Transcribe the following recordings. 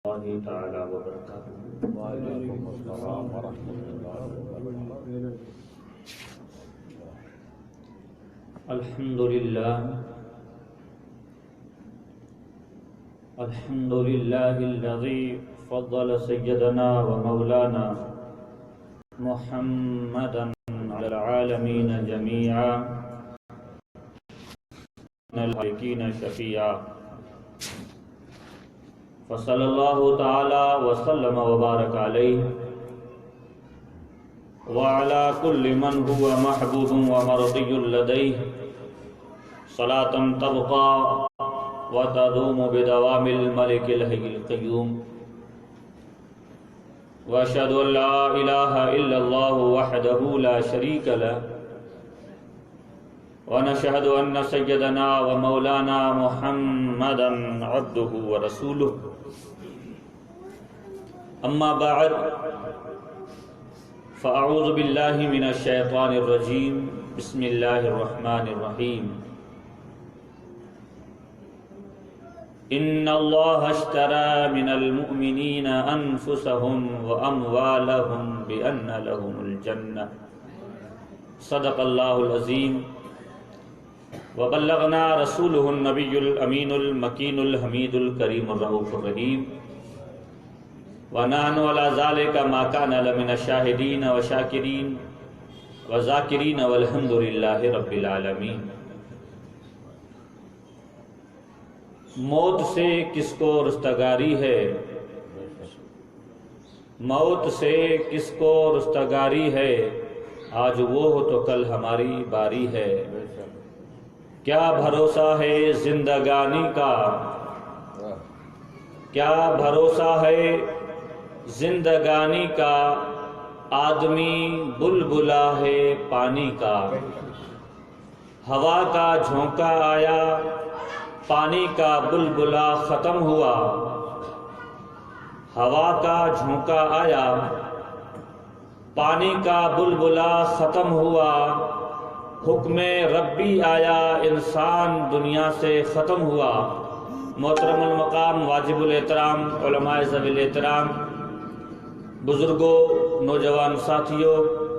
اللہ تعالی وبرکاتہ۔ وعلیکم السلام ورحمۃ اللہ وبرکاتہ۔ الحمد للہ الذی فضل سیدنا و مولانا محمدا علی العالمین جمیعا الحاکین شفیعا فصلی اللہ تعالی وسلم وبارک علیہ وعلى كل من هو محبوب ومرضي لديه صلاة تبقى وتدوم بدوام الملك الحي القيوم وأشهد أن لا إله إلا الله وحده لا شريك له ونشهد أن سيدنا ومولانا محمدا عبده ورسوله أما بعد فأعوذ بالله من الشيطان الرجيم بسم الله الرحمن الرحيم إن الله اشترى من المؤمنين أنفسهم وأموالهم بأن لهم الجنة صدق الله العظيم وبلغنا رسوله النبي الأمين المكين الحميد الكريم الرؤوف الرحيم ونحن على ذلك ما كان لمن الشاهدين وشاكرين وذاكرين والحمد لله رب العالمين۔ موت سے کس کو رستگاری ہے، موت سے کس کو رستگاری ہے، آج وہ ہو تو کل ہماری باری ہے۔ کیا بھروسہ ہے زندگانی کا، کیا بھروسہ ہے زندگانی کا، آدمی بلبلا ہے پانی کا۔ ہوا کا جھونکا آیا، پانی کا بلبلا ختم ہوا۔ ہوا کا جھونکا آیا، پانی کا بلبلا ختم ہوا۔ حکم ربی آیا، انسان دنیا سے ختم ہوا۔ محترم المقام واجب الاحترام علماء ذوی الاحترام، بزرگوں، نوجوان ساتھیوں،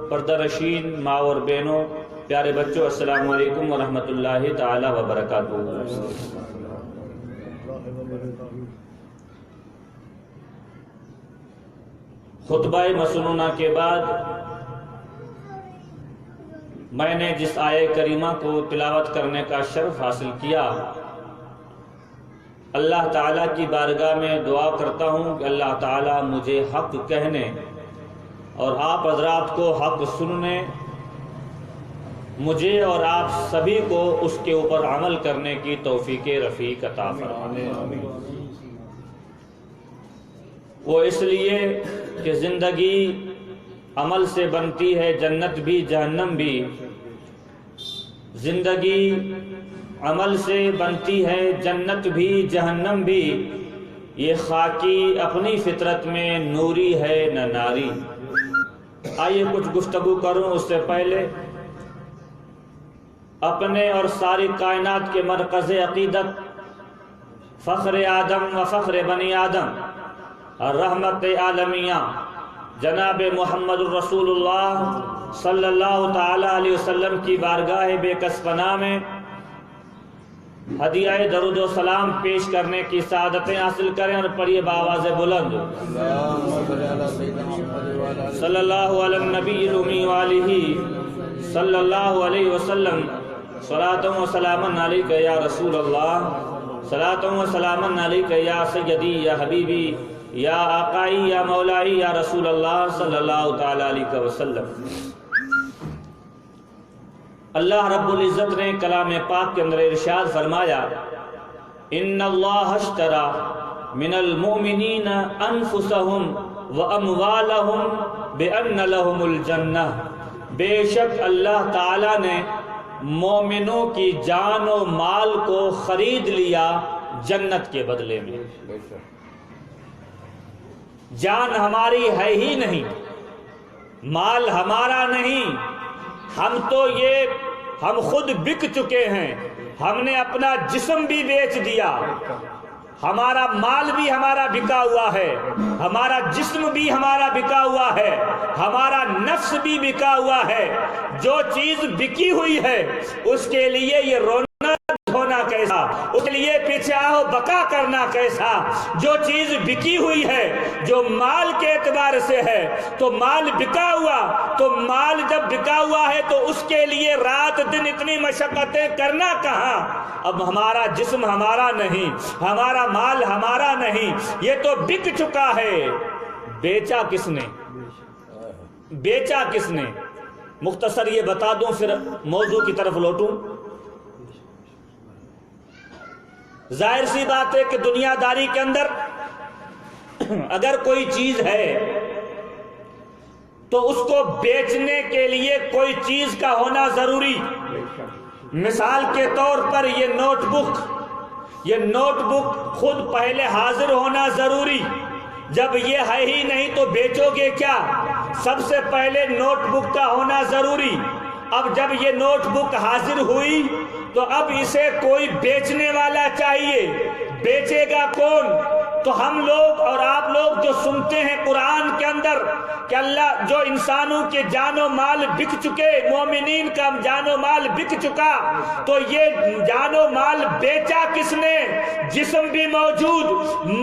پردہ نشین ماں اور بہنوں، پیارے بچوں، السلام علیکم ورحمۃ اللہ تعالی وبرکاتہ۔ خطبہ مسنونہ کے بعد میں نے جس آیہ کریمہ کو تلاوت کرنے کا شرف حاصل کیا، اللہ تعالیٰ کی بارگاہ میں دعا کرتا ہوں کہ اللہ تعالیٰ مجھے حق کہنے اور آپ حضرات کو حق سننے، مجھے اور آپ سبھی کو اس کے اوپر عمل کرنے کی توفیق رفیق عطا فرمائے۔ وہ اس لیے کہ زندگی عمل سے بنتی ہے، جنت بھی جہنم بھی۔ زندگی عمل سے بنتی ہے، جنت بھی جہنم بھی۔ یہ خاکی اپنی فطرت میں نوری ہے نہ ناری۔ آئیے کچھ گفتگو کروں اس سے پہلے اپنے اور ساری کائنات کے مرکز عقیدت، فخر آدم و فخر بنی آدم، رحمت عالمیہ جناب محمد الرسول اللہ صلی اللہ تعالی علیہ وسلم کی بارگاہ بے کس پناہ میں ہدیہ درود و سلام پیش کرنے کی سعادتیں حاصل کریں، اور پڑھیے بآواز بلند صلی اللہ علی النبی الامی وآلہ صلی اللہ علیہ وسلم۔ صلاۃ و سلام علیک یا رسول اللہ، صلاۃ و سلام علیک یا سیدی یا حبیبی یا آقائی یا مولائی یا رسول اللہ صلی اللہ تعالی علیہ وسلم۔ اللہ رب العزت نے کلام پاک کے اندر ارشاد فرمایا، ان اللہ اشترى من المؤمنین انفسهم واموالهم بان لهم الجنہ۔ بے شک اللہ تعالی نے مومنوں کی جان و مال کو خرید لیا جنت کے بدلے میں۔ جان ہماری ہے ہی نہیں، مال ہمارا نہیں، ہم خود بک چکے ہیں، ہم نے اپنا جسم بھی بیچ دیا، ہمارا مال بھی ہمارا بکا ہوا ہے، ہمارا جسم بھی ہمارا بکا ہوا ہے، ہمارا نفس بھی بکا ہوا ہے۔ جو چیز بکی ہوئی ہے اس کے لیے یہ رونا دھونا کیسا، اس کے لیے پیچھے آہو بکا کرنا کیسا۔ جو چیز بکی ہوئی ہے، جو مال کے اعتبار سے ہے، تو مال بکا ہوا، تو مال جب بکا ہوا ہے تو اس کے لیے رات دن اتنی مشقتیں کرنا کہاں۔ اب ہمارا جسم ہمارا نہیں، ہمارا مال ہمارا نہیں، یہ تو بک چکا ہے۔ بیچا کس نے؟ بیچا کس نے؟ مختصر یہ بتا دوں پھر موضوع کی طرف لوٹوں۔ ظاہر سی بات ہے کہ دنیا داری کے اندر اگر کوئی چیز ہے تو اس کو بیچنے کے لیے کوئی چیز کا ہونا ضروری۔ مثال کے طور پر یہ نوٹ بک خود پہلے حاضر ہونا ضروری۔ جب یہ ہے ہی نہیں تو بیچو گے کیا؟ سب سے پہلے نوٹ بک کا ہونا ضروری۔ اب جب یہ نوٹ بک حاضر ہوئی تو اب اسے کوئی بیچنے والا چاہیے۔ بیچے گا کون؟ تو ہم لوگ اور آپ لوگ جو سنتے ہیں قرآن کے اندر کہ اللہ جو انسانوں کے جان و مال بک چکے، مومنین کا جان و مال بک چکا، تو یہ جان و مال بیچا کس نے؟ جسم بھی موجود،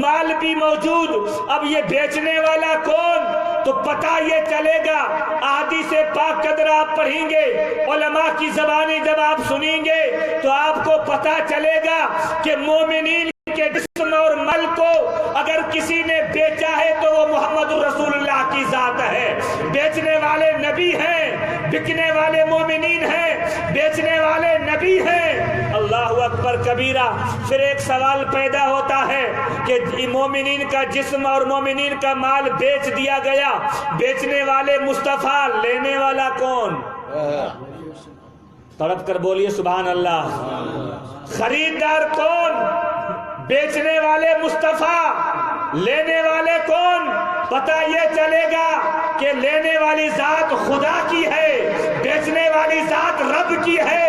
مال بھی موجود، اب یہ بیچنے والا کون؟ تو پتہ یہ چلے گا احادیث پاک کے اندر آپ پڑھیں گے، علماء کی زبانیں جب آپ سنیں گے تو آپ کو پتہ چلے گا کہ مومنین کے جسم اور مال کو اگر کسی نے بیچا ہے تو وہ محمد رسول اللہ کی ذات ہے۔ بیچنے والے نبی ہیں، بکنے والے مومنین ہیں، بیچنے والے نبی ہیں۔ اللہ اکبر کبیرہ۔ پھر ایک سوال پیدا ہوتا ہے کہ مومنین کا جسم اور مومنین کا مال بیچ دیا گیا، بیچنے والے مصطفیٰ، لینے والا کون؟ تڑپ کر بولیے سبحان اللہ۔ خریدار کون؟ بیچنے والے مصطفیٰ، لینے والے کون؟ پتہ یہ چلے گا کہ لینے والی ذات خدا کی ہے، بیچنے والی ذات رب کی ہے۔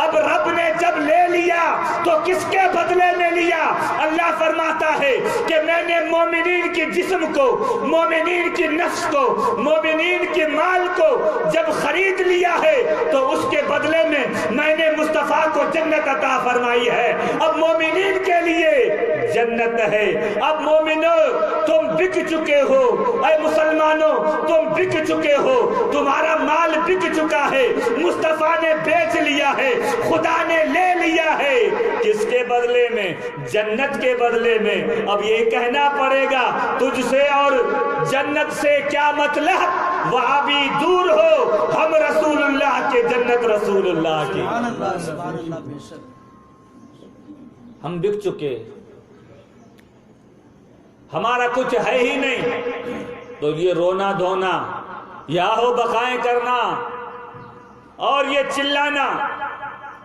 اب رب نے جب لے لیا تو کس کے بدلے میں لیا؟ اللہ فرماتا ہے کہ میں نے مومنین کے جسم کو، مومنین کی نفس کو، مومنین کے مال کو جب خرید لیا ہے تو اس کے بدلے میں نے مصطفیٰ کو جنت عطا فرمائی ہے۔ اب مومنین کے لیے جنت ہے۔ اب مومنو تم بک چکے ہو، اے مسلمانوں تم بک چکے ہو، تمہارا مال بک چکا ہے، مصطفیٰ نے بیچ لیا ہے، خدا نے لے لیا ہے۔ کس کے بدلے میں؟ جنت کے بدلے میں۔ اب یہ کہنا پڑے گا تجھ سے اور جنت سے کیا مطلب؟ وہاں بھی دور ہو، ہم رسول اللہ کے، جنت رسول اللہ کی۔ ہم بک چکے، ہمارا کچھ ہے ہی نہیں، تو یہ رونا دھونا، یا ہو بقائیں کرنا اور یہ چلانا،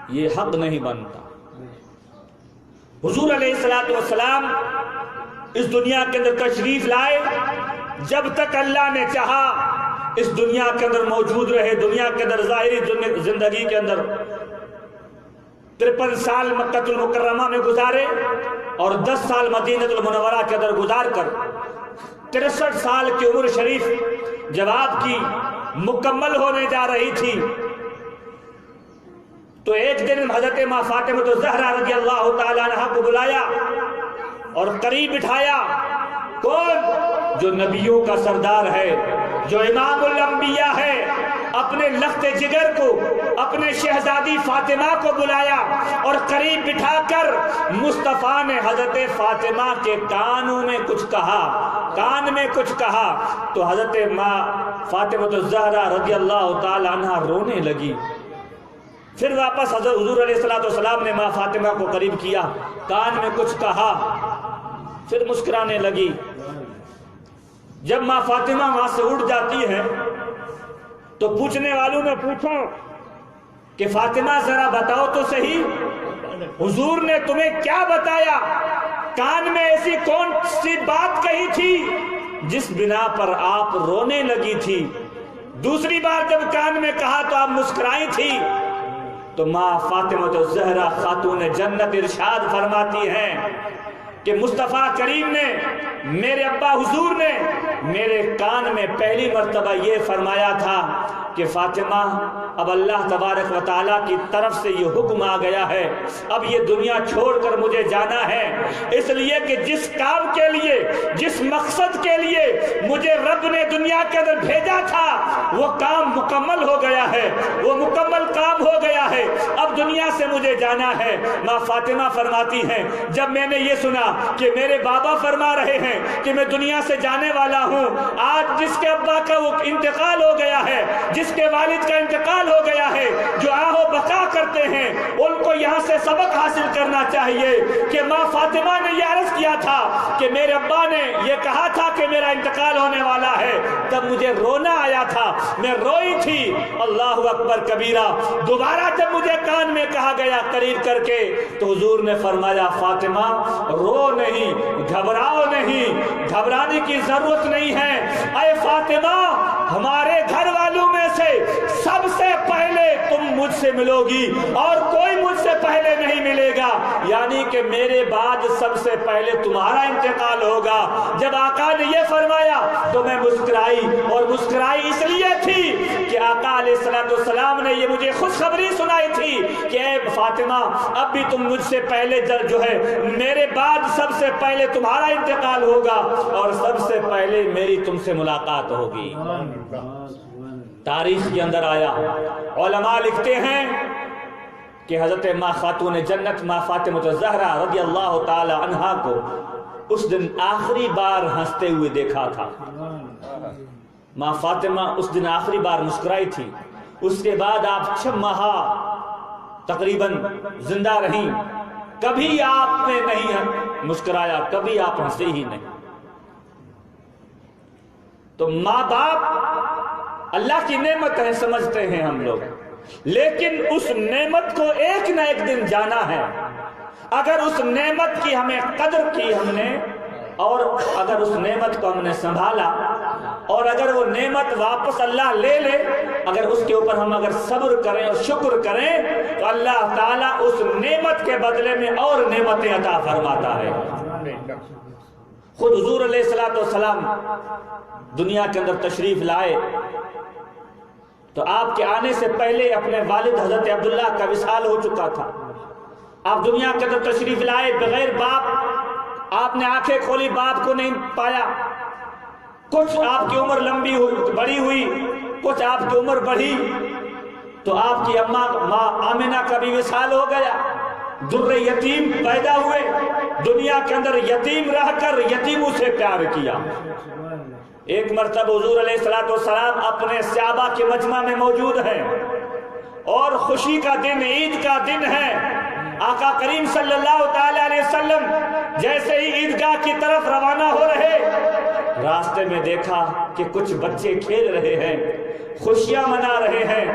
یہ حق نہیں بنتا۔ حضور علیہ السلام اس دنیا کے اندر تشریف لائے، جب تک اللہ نے چاہا اس دنیا کے اندر موجود رہے، دنیا کے اندر ظاہری زندگی کے اندر 53 سال مکہ المکرمہ میں گزارے اور 10 سال مدینہ المنورہ کے اندر گزار کر 63 سال کی عمر شریف جب آپ کی مکمل ہونے جا رہی تھی تو ایک دن حضرت ماں فاطمہ الزہرا رضی اللہ تعالیٰ عنہا کو بلایا اور قریب بٹھایا۔ کون؟ جو نبیوں کا سردار ہے، جو امام الانبیاء ہے، اپنے لخت جگر کو، اپنے شہزادی فاطمہ کو بلایا اور قریب بٹھا کر مصطفیٰ نے حضرت فاطمہ کے کانوں میں کچھ کہا، کان میں کچھ کہا، تو حضرت ماں فاطمہ الزہرا رضی اللہ تعالی عنہ رونے لگی۔ پھر واپس حضرت حضور علیہ السلام نے ماں فاطمہ کو قریب کیا، کان میں کچھ کہا، پھر مسکرانے لگی۔ جب ماں فاطمہ وہاں سے اٹھ جاتی ہے تو پوچھنے والوں نے پوچھا کہ فاطمہ ذرا بتاؤ تو صحیح، حضور نے تمہیں کیا بتایا؟ کان میں ایسی کون سی بات کہی تھی جس بنا پر آپ رونے لگی تھی؟ دوسری بار جب کان میں کہا تو آپ مسکرائی تھی۔ تو ماں فاطمہ الزہرا خاتون جنت ارشاد فرماتی ہیں کہ مصطفیٰ کریم نے، میرے ابا حضور نے میرے کان میں پہلی مرتبہ یہ فرمایا تھا کہ فاطمہ اب اللہ تبارک و تعالیٰ کی طرف سے یہ حکم آ گیا ہے، اب یہ دنیا چھوڑ کر مجھے جانا ہے، اس لیے کہ جس کام کے لیے، جس مقصد کے لیے مجھے رب نے دنیا کے اندر بھیجا تھا وہ کام مکمل ہو گیا ہے، وہ مکمل کام ہو گیا ہے، اب دنیا سے مجھے جانا ہے۔ ماں فاطمہ فرماتی ہیں جب میں نے یہ سنا کہ میرے بابا فرما رہے ہیں کہ میں دنیا سے جانے والا ہوں، آج جس کے ابا کا وہ انتقال ہو گیا ہے، جس کے والد کا انتقال ہو گیا ہے، جو آہ و بقا کرتے ہیں ان کو یہاں سے سبق حاصل کرنا چاہیے کہ ماں فاطمہ نے یہ عرض کیا تھا کہ میرے ابا نے یہ کہا تھا کہ میرا انتقال ہونے والا ہے، تب مجھے رونا آیا تھا، میں روئی تھی۔ اللہ اکبر کبیرہ۔ دوبارہ جب مجھے کان میں کہا گیا قریب کر کے تو حضور نے فرمایا فاطمہ رو نہیں، گھبراؤ نہیں، گھبرانے کی ضرورت نہیں ہے۔ اے فاطمہ ہمارے گھر والوں میں سے سب سے پہلے تم مجھ سے ملو گی اور کوئی مجھ سے پہلے نہیں ملے گا، یعنی کہ میرے بعد سب سے پہلے تمہارا انتقال ہوگا۔ جب آقا نے یہ فرمایا تو میں مسکرائی، اور مسکرائی اس لیے تھی کہ آقا علیہ السلام نے یہ مجھے خوشخبری سنائی تھی کہ اے فاطمہ اب بھی تم مجھ سے پہلے جو ہے میرے بعد سب سے پہلے تمہارا انتقال ہوگا اور سب سے پہلے میری تم سے ملاقات ہوگی۔ تاریخ کے اندر آیا، علماء لکھتے ہیں کہ حضرت ماں خاتون جنت ماں فاطمہ الزہرا رضی اللہ تعالی عنہا کو اس دن آخری بار ہنستے ہوئے دیکھا تھا۔ ماں فاطمہ اس دن آخری بار مسکرائی تھی، اس کے بعد آپ 6 ماہ تقریباً زندہ رہیں، کبھی آپ نے نہیں مسکرایا، کبھی آپ ہنسے ہی نہیں۔ تو ماں باپ اللہ کی نعمت ہے سمجھتے ہیں ہم لوگ، لیکن اس نعمت کو ایک نہ ایک دن جانا ہے۔ اگر اس نعمت کی ہمیں قدر کی ہم نے، اور اگر اس نعمت کو ہم نے سنبھالا، اور اگر وہ نعمت واپس اللہ لے لے، اگر اس کے اوپر ہم اگر صبر کریں اور شکر کریں تو اللہ تعالیٰ اس نعمت کے بدلے میں اور نعمتیں عطا فرماتا ہے۔ خود حضور علیہ السلام دنیا کے اندر تشریف لائے تو آپ کے آنے سے پہلے اپنے والد حضرت عبداللہ کا وصال ہو چکا تھا۔ آپ دنیا کے اندر تشریف لائے بغیر باپ، آپ نے آنکھیں کھولی باپ کو نہیں پایا، کچھ آپ کی عمر لمبی بڑی ہوئی، کچھ آپ کی عمر بڑھی تو آپ کی ماں آمنہ کا بھی وصال ہو گیا، در یتیم پیدا ہوئے، دنیا کے اندر یتیم رہ کر یتیموں سے پیار کیا۔ ایک مرتبہ حضور علیہ السلام اپنے صحابہ کے مجمع میں موجود ہیں اور خوشی کا دن، عید کا دن ہے۔ آقا کریم صلی اللہ تعالی علیہ وسلم جیسے ہی عیدگاہ کی طرف روانہ ہو رہے، راستے میں دیکھا کہ کچھ بچے کھیل رہے ہیں، خوشیاں منا رہے ہیں،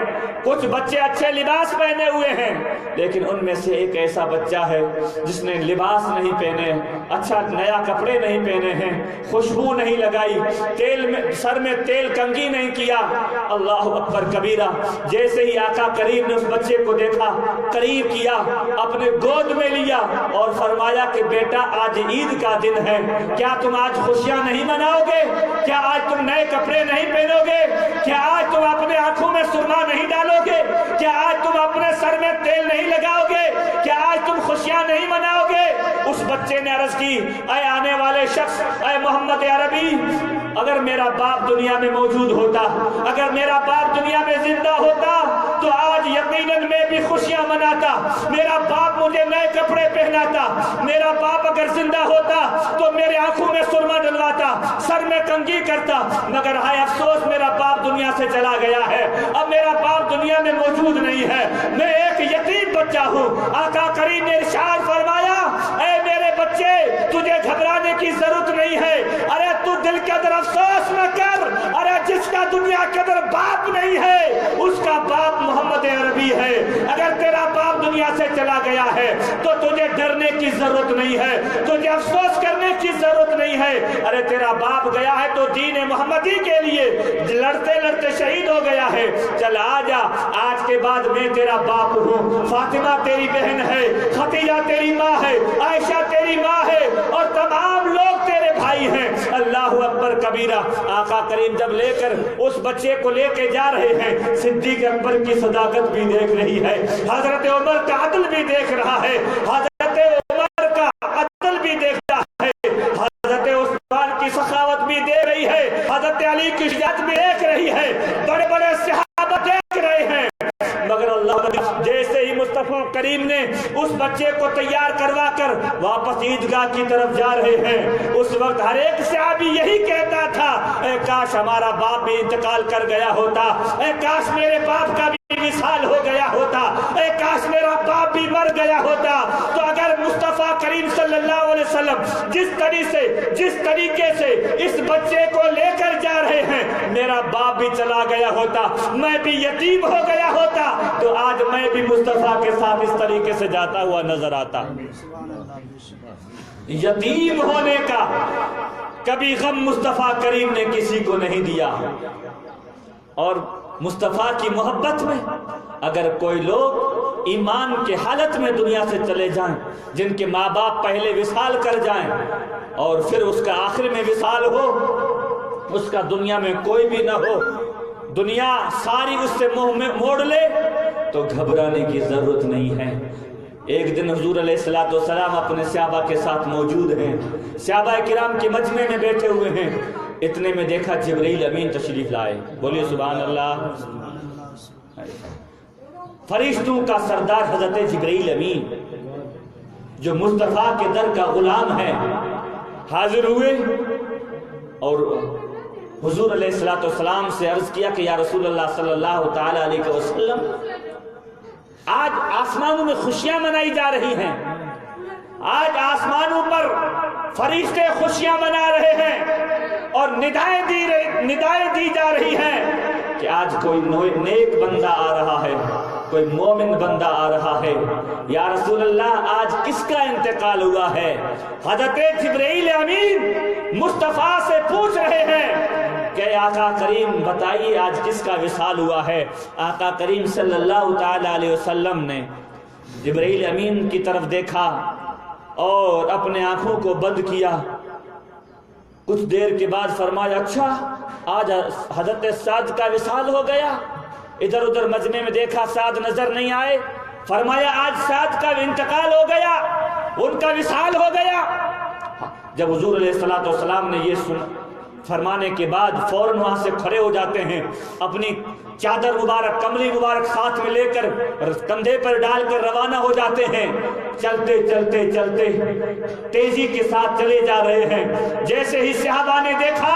کچھ بچے اچھے لباس پہنے ہوئے ہیں، لیکن ان میں سے ایک ایسا بچہ ہے جس نے لباس نہیں پہنے، اچھا نیا کپڑے نہیں پہنے ہیں، خوشبو نہیں لگائی، سر میں تیل کنگھی نہیں کیا۔ اللہ اکبر کبیرہ۔ جیسے ہی آقا کریم نے اس بچے کو دیکھا، قریب کیا، اپنے گود میں لیا اور فرمایا کہ بیٹا آج عید کا دن ہے، کیا تم آج خوشیاں نہیں مناؤ گے؟ کیا آج تم نئے کپڑے نہیں پہنو گے؟ کیا آج تم اپنے آنکھوں میں سرما نہیں ڈالو گے؟ کیا آج تم اپنے سر میں تیل نہیں لگاؤ گے؟ کیا آج تم خوشیاں نہیں مناؤ گے؟ اس بچے نے عرض کی، اے آنے والے شخص، اے محمد عربی، اگر میرا باپ دنیا میں موجود ہوتا، اگر میرا باپ دنیا میں زندہ ہوتا تو آج یقیناً میں بھی خوشیاں مناتا، میرا باپ مجھے نئے کپڑے پہناتا، میرا باپ اگر زندہ ہوتا تو میرے آنکھوں میں سرما ڈلواتا، سر میں کنگھی کرتا، مگر ہائے افسوس میرا باپ دنیا سے چلا گیا ہے، اب میرا باپ دنیا میں موجود نہیں ہے، میں ایک یتیم بچہ ہوں۔ آقا کریم نے ارشاد فرمایا، اے میرے بچے تجھے گھبرانے کی ضرورت نہیں ہے، ارے تو دل کے اندر افسوس نہ کر، ارے جس کا دنیا کے اندر باپ نہیں ہے اس کا باپ محمد عربی ہے۔ اگر تیرا باپ دنیا سے چلا گیا ہے تو تجھے ڈرنے کرنے کی ضرورت نہیں ہے، تجھے افسوس کرنے کی ضرورت نہیں ہے۔ ارے تیرا باپ گیا ہے تو دین محمدی کے لیے لڑتے لڑتے شہید ہو گیا ہے، چل آ جا، آج کے بعد میں تیرا باپ ہوں، فاطمہ تیری بہن ہے، خدیجہ تیری ماں ہے، عائشہ تیری ماں ہے، اور تمام لوگ تیرے بھائی ہیں۔ اللہ اکبر کبیرہ۔ آقا کریم جب لے کر اس بچے کو لے کے جا رہے ہیں، صدیق اکبر کی صداقت بھی دیکھ رہی ہے، حضرت عمر کا عدل بھی دیکھ رہا ہے، حضرت عمر کا عدل بھی دیکھ رہا ہے، حضرت عثمان کی سخاوت بھی دیکھ رہی ہے، حضرت علی کی شجاعت بھی دیکھ رہی ہے، بڑے بڑے صحابہ دیکھ رہے ہیں، مگر اللہ جیسے ہی مصطفیٰ کریم نے اس بچے کو تیار کروا کر واپس عیدگاہ کی طرف جا رہے ہیں، اس وقت ہر ایک صحابی یہی کہتا تھا، اے کاش ہمارا باپ بھی انتقال کر گیا ہوتا، اے کاش میرے باپ کا بھی وصال ہو گیا ہوتا، اے کاش میرا باپ بھی مر گیا ہوتا۔ تو اگر مصطفیٰ کریم صلی اللہ علیہ وسلم جس طریقے سے اس بچے کو لے کر جا رہے ہیں، میرا باپ بھی چلا گیا ہوتا، میں بھی یتیم ہو گیا ہوتا، تو آج میں بھی مصطفیٰ کے ساتھ اس طریقے سے جاتا ہوا نظر آتا۔ یتیم ہونے کا کبھی غم مصطفیٰ کریم نے کسی کو نہیں دیا۔ اور مصطفیٰ کی محبت میں اگر کوئی لوگ ایمان کے حالت میں دنیا سے چلے جائیں، جن کے ماں باپ پہلے وصال کر جائیں اور پھر اس کا آخر میں وصال ہو، اس کا دنیا میں کوئی بھی نہ ہو، دنیا ساری اس سے منہ موڑ لے، تو گھبرانے کی ضرورت نہیں ہے۔ ایک دن حضور علیہ السلام اپنے صحابہ کے ساتھ موجود ہیں، صحابہ کرام کے مجمع میں بیٹھے ہوئے ہیں، اتنے میں دیکھا جبرائیل امین تشریف لائے، بولیے سبحان اللہ۔ فرشتوں کا سردار حضرت جبرائیل امین جو مصطفیٰ کے در کا غلام ہے، حاضر ہوئے اور حضور علیہ السلام سے عرض کیا کہ یا رسول اللہ صلی اللہ تعالی علیہ وسلم، آج آسمانوں میں خوشیاں منائی جا رہی ہیں، آج آسمانوں پر فرشتے خوشیاں منا رہے ہیں اور ندائیں دی جا رہی ہیں کہ آج کوئی نیک بندہ آ رہا ہے، کوئی مومن بندہ آ رہا ہے، یا رسول اللہ آج کس کا انتقال ہوا ہے؟ حضرت جبرائیل امین مصطفیٰ سے پوچھ رہے ہیں کہ آقا کریم بتائیے آج کس کا وصال ہوا ہے؟ آقا کریم صلی اللہ تعالی علیہ وسلم نے جبرائیل امین کی طرف دیکھا اور اپنے آنکھوں کو بند کیا، کچھ دیر کے بعد فرمایا اچھا آج حضرت سعد کا وصال ہو گیا؟ ادھر ادھر مجمع میں دیکھا سعد نظر نہیں آئے، فرمایا آج سعد کا انتقال ہو گیا، ان کا وصال ہو گیا۔ جب حضور علیہ السلام نے یہ فرمانے کے بعد فوراً وہاں سے کھڑے ہو جاتے ہیں، اپنی چادر مبارک کملی مبارک ساتھ میں لے کر کندھے پر ڈال کر روانہ ہو جاتے ہیں، چلتے چلتے چلتے تیزی کے ساتھ چلے جا رہے ہیں۔ جیسے ہی صحابہ نے دیکھا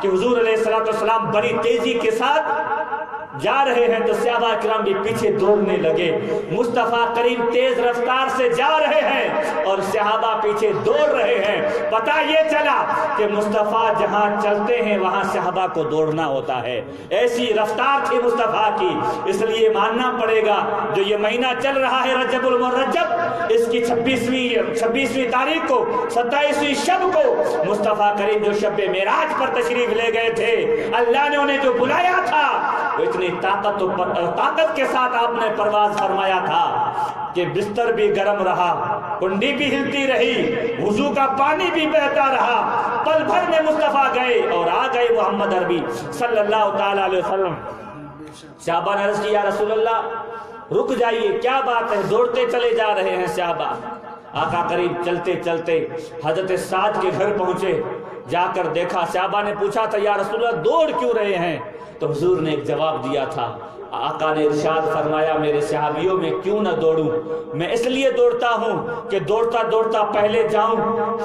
کہ حضور علیہ السلام بڑی تیزی کے ساتھ جا رہے ہیں تو صحابہ کرام بھی پیچھے دوڑنے لگے، مصطفیٰ کریم تیز رفتار سے جا رہے ہیں اور صحابہ پیچھے دوڑ رہے ہیں۔ پتہ یہ چلا کہ مصطفیٰ جہاں چلتے ہیں وہاں صحابہ کو دوڑنا ہوتا ہے، ایسی رفتار تھی مصطفیٰ کی۔ اس لیے ماننا پڑے گا جو یہ مہینہ چل رہا ہے رجب المرجب، اس کی 26ویں تاریخ کو 27ویں شب کو مصطفیٰ کریم جو شب معراج پر تشریف لے گئے تھے، اللہ نے انہیں جو بلایا تھا وہ اتنی طاقت کے ساتھ آپ نے پرواز فرمایا تھا کہ بستر بھی گرم رہا، کنڈی بھی ہلتی رہی، وضو کا پانی بھی بہتا رہا، پل بھر میں مصطفیٰ گئے اور آ گئے محمد عربی صلی اللہ تعالی علیہ وسلم۔ صحابہ نے عرض کی یا رسول اللہ رک جائیے، کیا بات ہے؟ دوڑتے چلے جا رہے ہیں صحابہ۔ آقا کریم چلتے چلتے حضرت سعد کے گھر پہنچے، جا کر دیکھا، صحابہ نے پوچھا تھا یا رسول اللہ دوڑ کیوں رہے ہیں؟ تو حضور نے ایک جواب دیا تھا، آقا نے ارشاد فرمایا میرے صحابیوں میں کیوں نہ دوڑوں، میں اس لیے دوڑتا ہوں کہ دوڑتا دوڑتا پہلے جاؤں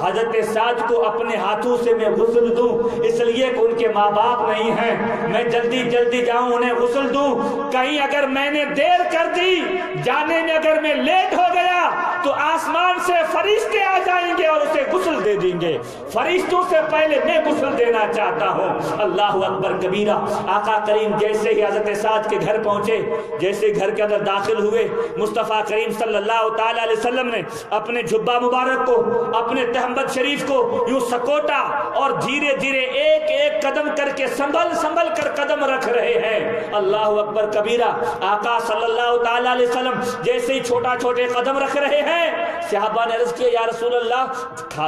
حضرت سعد کو اپنے ہاتھوں سے میں غسل دوں، اس لیے کہ ان کے ماں باپ نہیں ہیں، میں جلدی جلدی جاؤں انہیں غسل دوں، کہیں اگر میں نے دیر کر دی جانے میں، اگر میں لیٹ ہو گیا تو آسمان سے فرشتے آ جائیں گے اور اسے غسل دے دیں گے، فرشتوں سے پہلے میں غسل دینا چاہتا ہوں۔ اللہ اکبر کبیرہ۔ آقا کریم جیسے ہی حضرت سعد کے گھر پہنچے، جیسے گھر کے اندر داخل ہوئے، مصطفیٰ کریم صلی اللہ تعالی علیہ وسلم نے اپنے جھبا مبارک کو، اپنے تہمت شریف کو یوں سکوٹا اور دھیرے دھیرے ایک ایک قدم کر کے سنبھل کر قدم رکھ رہے ہیں۔ اللہ اکبر کبیرہ۔ آقا صلی اللہ تعالی علیہ وسلم جیسے ہی چھوٹے قدم رکھ رہے ہیں، صحابہ نے عرض کیا یا رسول اللہ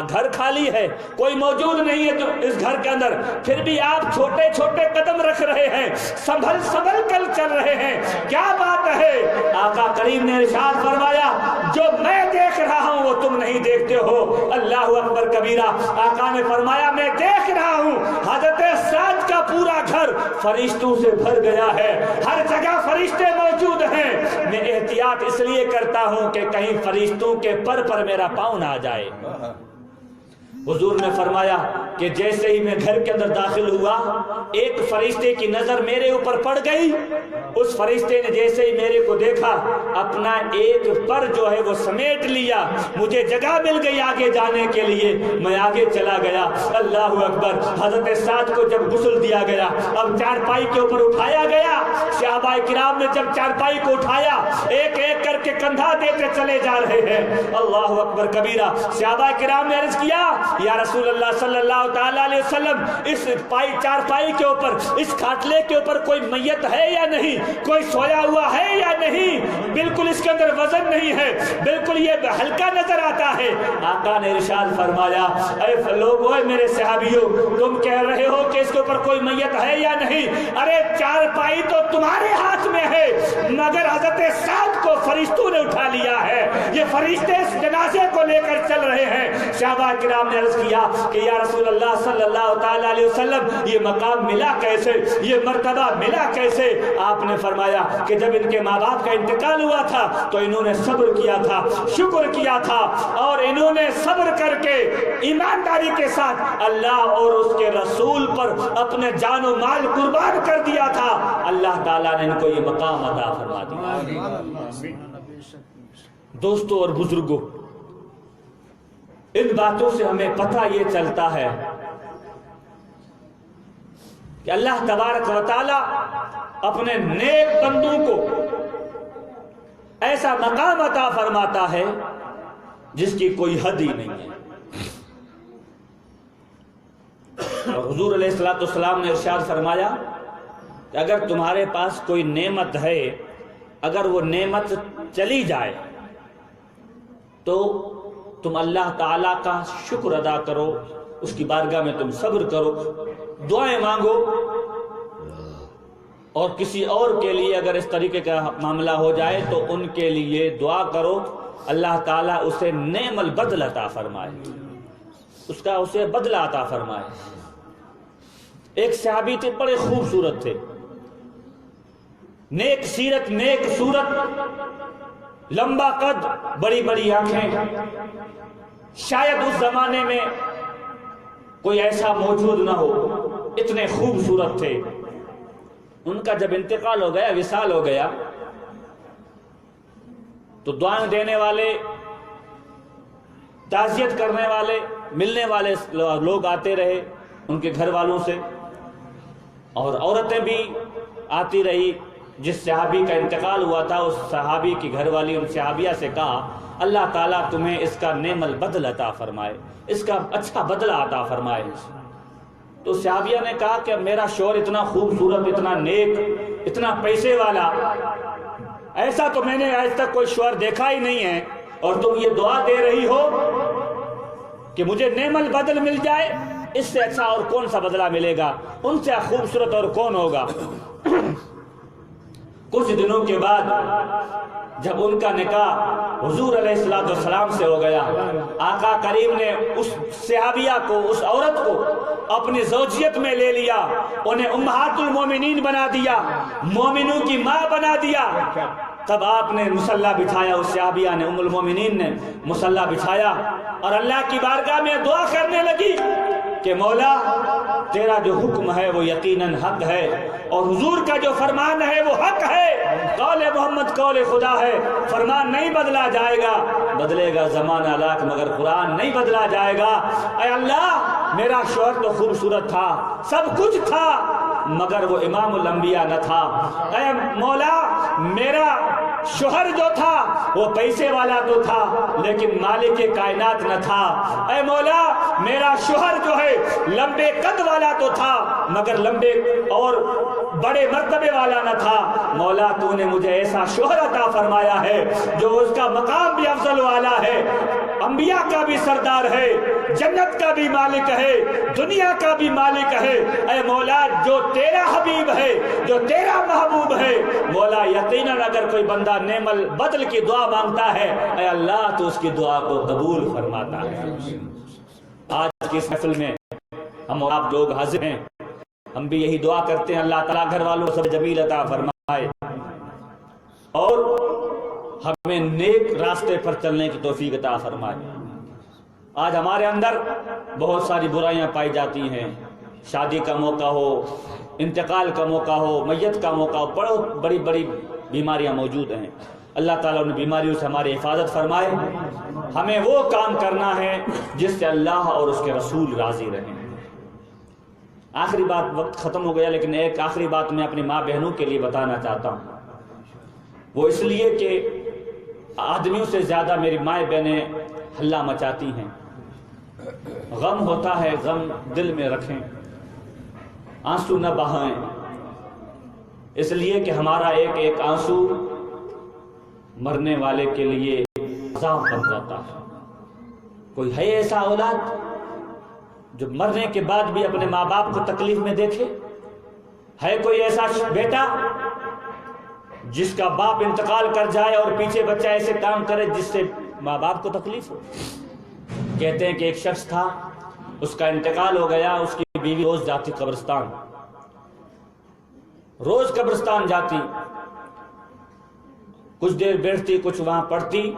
گھر خالی ہے، کوئی موجود نہیں ہے تو اس گھر کے اندر، پھر بھی آپ چھوٹے قدم رکھ رہے ہیں، سنبھل کر چل رہے ہیں، کیا بات ہے؟ آقا کریم نے ارشاد فرمایا جو میں دیکھ رہا ہوں وہ تم نہیں دیکھتے ہو۔ اللہ اکبر کبیرہ۔ آقا نے فرمایا میں دیکھ رہا ہوں حضرت سعد کا پورا گھر فرشتوں سے بھر گیا ہے، ہر جگہ فرشتے موجود ہیں، میں احتیاط اس لیے کرتا ہوں کہ کہیں فرشتوں کے پر میرا پاؤں نہ آ جائے۔ حضور نے فرمایا کہ جیسے ہی میں گھر کے اندر داخل ہوا، ایک فرشتے کی نظر میرے اوپر پڑ گئی۔ اس فرشتے نے جیسے ہی میرے کو دیکھا، اپنا ایک پر جو ہے وہ سمیٹ لیا، مجھے جگہ مل گئی آگے جانے کے لیے، میں آگے چلا گیا۔ اللہ اکبر۔ حضرت سعد کو جب غسل دیا گیا، اب چارپائی کے اوپر اٹھایا گیا، صحابہ کرام نے جب چارپائی کو اٹھایا، ایک ایک کر کے کندھا دیتے چلے جا رہے ہیں۔ اللہ اکبر کبیرہ۔ صحابہ کرام نے عرض کیا یا رسول اللہ صلی اللہ تعالی علیہ وسلم، اس چارپائی کے اوپر، اس کھاٹلے کے اوپر کوئی میت ہے یا نہیں، کوئی سویا ہوا ہے یا نہیں؟ بالکل اس کے اندر وزن نہیں ہے، بالکل یہ ہلکا نظر آتا ہے۔ آقا نے ارشاد فرمایا اے لوگو، میرے صحابیوں، تم کہہ رہے ہو کہ اس کے اوپر کوئی میت ہے یا نہیں؟ ارے چارپائی تو تمہارے ہاتھ میں ہے، مگر حضرت سعد کو فرشتوں نے اٹھا لیا ہے، یہ فرشتے اس جنازے کو لے کر چل رہے ہیں۔ صحابہ کرام نے عرض کیا کہ یا رسول اللہ صلی اللہ تعالی علیہ وسلم، یہ مقام ملا کیسے، یہ مرتبہ ملا کیسے؟ آپ نے فرمایا کہ جب ان کے ماں باپ کا انتقال ہوا تھا تو انہوں نے صبر کیا تھا، شکر کیا تھا، اور انہوں نے صبر کر کے ایمانداری کے ساتھ اللہ اور اس کے رسول پر اپنے جان و مال قربان کر دیا تھا، اللہ تعالیٰ نے ان کو یہ مقام عطا فرما دیا۔ دوستوں اور بزرگوں، ان باتوں سے ہمیں پتہ یہ چلتا ہے کہ اللہ تبارک و تعالی اپنے نیک بندوں کو ایسا مقام عطا فرماتا ہے جس کی کوئی حد ہی نہیں ہے۔ اور حضور علیہ السلام نے ارشاد فرمایا کہ اگر تمہارے پاس کوئی نعمت ہے، اگر وہ نعمت چلی جائے تو تم اللہ تعالیٰ کا شکر ادا کرو، اس کی بارگاہ میں تم صبر کرو، دعائیں مانگو، اور کسی اور کے لیے اگر اس طریقے کا معاملہ ہو جائے تو ان کے لیے دعا کرو، اللہ تعالیٰ اسے نعم البدل عطا فرمائے، اس کا اسے بدلہ عطا فرمائے۔ ایک صحابی تھے، بڑے خوبصورت تھے، نیک سیرت، نیک صورت، لمبا قد، بڑی بڑی آنکھیں، شاید اس زمانے میں کوئی ایسا موجود نہ ہو، اتنے خوبصورت تھے۔ ان کا جب انتقال ہو گیا، وصال ہو گیا، تو دعائیں دینے والے، تعزیت کرنے والے، ملنے والے لوگ آتے رہے ان کے گھر والوں سے، اور عورتیں بھی آتی رہی۔ جس صحابی کا انتقال ہوا تھا اس صحابی کی گھر والی ان صحابیہ سے کہا اللہ تعالیٰ تمہیں اس کا نعم البدل عطا فرمائے، اس کا اچھا بدلہ عطا فرمائے۔ تو صحابیہ نے کہا کہ میرا شوہر اتنا خوبصورت، اتنا نیک، اتنا پیسے والا، ایسا تو میں نے آج تک کوئی شوہر دیکھا ہی نہیں ہے، اور تم یہ دعا دے رہی ہو کہ مجھے نعم البدل مل جائے، اس سے اچھا اور کون سا بدلہ ملے گا، ان سے خوبصورت اور کون ہوگا۔ کچھ دنوں کے بعد جب ان کا نکاح حضور علیہ السلام سے ہو گیا، آقا کریم نے اس صحابیہ کو، اس عورت کو اپنی زوجیت میں لے لیا، انہیں امہات المومنین بنا دیا، مومنوں کی ماں بنا دیا۔ تب آپ نے مصلی بچھایا، اس صحابیہ نے، ام المومنین نے مصلی بچھایا اور اللہ کی بارگاہ میں دعا کرنے لگی کہ مولا تیرا جو حکم ہے وہ یقیناً حق ہے، اور حضور کا جو فرمان ہے وہ حق ہے، قول محمد قول خدا ہے، فرمان نہیں بدلا جائے گا، بدلے گا زمانہ لاکھ مگر قرآن نہیں بدلا جائے گا۔ اے اللہ میرا شوہر تو خوبصورت تھا، سب کچھ تھا، مگر وہ امام الانبیاء نہ تھا۔ اے مولا میرا شوہر جو تھا وہ پیسے والا تو تھا لیکن مالک کائنات نہ تھا۔ اے مولا میرا شوہر جو ہے لمبے قد والا تو تھا مگر لمبے اور بڑے مرتبے والا نہ تھا۔ مولا تو نے مجھے ایسا شوہر عطا فرمایا ہے جو اس کا مقام بھی افضل والا ہے، انبیاء کا بھی سردار ہے، جنت کا بھی مالک ہے، دنیا کا بھی مالک ہے۔ اے مولا جو تیرا حبیب ہے، جو تیرا محبوب ہے، مولا یقیناً اگر کوئی بندہ نعم البدل کی دعا مانگتا ہے، اے اللہ تو اس کی دعا کو قبول فرماتا ہے۔ آج کی اس محفل میں ہم اور آپ لوگ حاضر ہیں، ہم بھی یہی دعا کرتے ہیں اللہ تعالیٰ گھر والوں کو سب جمیل عطا فرمائے اور ہمیں نیک راستے پر چلنے کی توفیق عطا فرمائے۔ آج ہمارے اندر بہت ساری برائیاں پائی جاتی ہیں، شادی کا موقع ہو، انتقال کا موقع ہو، میت کا موقع ہو، بڑی بڑی بڑی بیماریاں موجود ہیں۔ اللہ تعالیٰ ان بیماریوں سے ہماری حفاظت فرمائے۔ ہمیں وہ کام کرنا ہے جس سے اللہ اور اس کے رسول راضی رہیں۔ آخری بات، وقت ختم ہو گیا لیکن ایک آخری بات میں اپنی ماں بہنوں کے لیے بتانا چاہتا ہوں۔ وہ اس لیے کہ آدمیوں سے زیادہ میری مائیں بہنیں ہلہ مچاتی ہیں، غم ہوتا ہے غم دل میں رکھیں، آنسو نہ بہائیں، اس لیے کہ ہمارا ایک ایک آنسو مرنے والے کے لیے عذاب بن جاتا ہے۔ کوئی ہے ایسا اولاد جو مرنے کے بعد بھی اپنے ماں باپ کو تکلیف میں دیکھے؟ ہے کوئی ایسا بیٹا جس کا باپ انتقال کر جائے اور پیچھے بچہ ایسے کام کرے جس سے ماں باپ کو تکلیف ہو؟ کہتے ہیں کہ ایک شخص تھا، اس کا انتقال ہو گیا، اس کی بیوی روز جاتی قبرستان، روز قبرستان جاتی، کچھ دیر بیٹھتی، کچھ وہاں پڑھتی،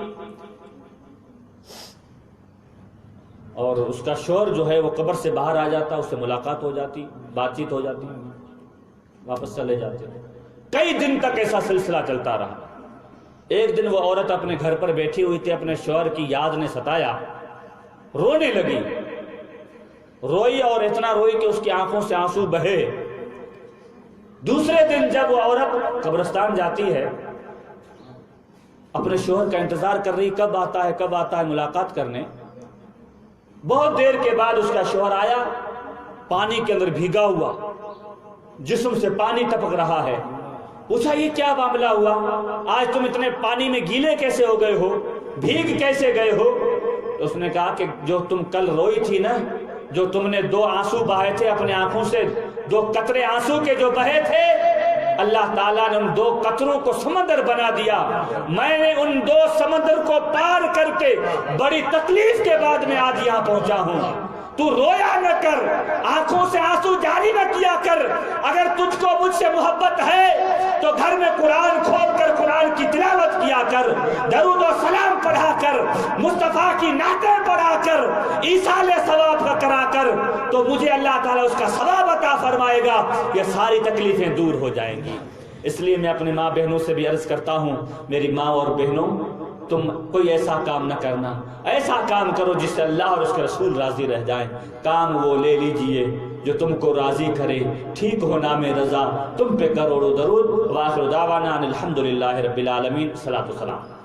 اور اس کا شوہر جو ہے وہ قبر سے باہر آ جاتا، اس سے ملاقات ہو جاتی، بات چیت ہو جاتی، واپس چلے جاتے۔ کئی دن تک ایسا سلسلہ چلتا رہا۔ ایک دن وہ عورت اپنے گھر پر بیٹھی ہوئی تھی، اپنے شوہر کی یاد نے ستایا، رونے لگی، روئی اور اتنا روئی کہ اس کی آنکھوں سے آنسو بہے۔ دوسرے دن جب وہ عورت قبرستان جاتی ہے، اپنے شوہر کا انتظار کر رہی، کب آتا ہے کب آتا ہے ملاقات کرنے۔ بہت دیر کے بعد اس کا شوہر آیا، پانی کے اندر بھیگا ہوا، جسم سے پانی ٹپک رہا ہے۔ پوچھا یہ کیا معاملہ ہوا، آج تم اتنے پانی میں گیلے کیسے ہو گئے ہو، بھیگ کیسے گئے ہو؟ اس نے کہا کہ جو تم کل روئی تھی نا، جو تم نے 2 آنسو بہائے تھے اپنے آنکھوں سے، 2 قطرے آنسو کے جو بہے تھے، اللہ تعالیٰ نے ان 2 قطروں کو سمندر بنا دیا۔ میں نے ان 2 سمندر کو پار کر کے بڑی تکلیف کے بعد میں آج یہاں پہنچا ہوں۔ تو رویا نہ کر، آنکھوں سے آنسو جاری نہ کیا کر۔ اگر تجھ کو مجھ سے محبت ہے تو گھر میں قرآن کھول کر قرآن کی تلاوت کیا کر، درود و سلام پڑھا کر، مصطفیٰ کی نعتیں پڑھا کر، ایصال ثواب کا کرا کر، تو مجھے اللہ تعالیٰ اس کا ثواب عطا فرمائے گا، یہ ساری تکلیفیں دور ہو جائیں گی۔ اس لیے میں اپنے ماں بہنوں سے بھی عرض کرتا ہوں، میری ماں اور بہنوں، تم کوئی ایسا کام نہ کرنا، ایسا کام کرو جس سے اللہ اور اس کے رسول راضی رہ جائیں۔ کام وہ لے لیجئے جو تم کو راضی کرے، ٹھیک ہو نام رضا، تم پہ کروڑوں درود۔ وآخر دعوانا ان الحمدللہ رب العالمین، صلاۃ و سلام۔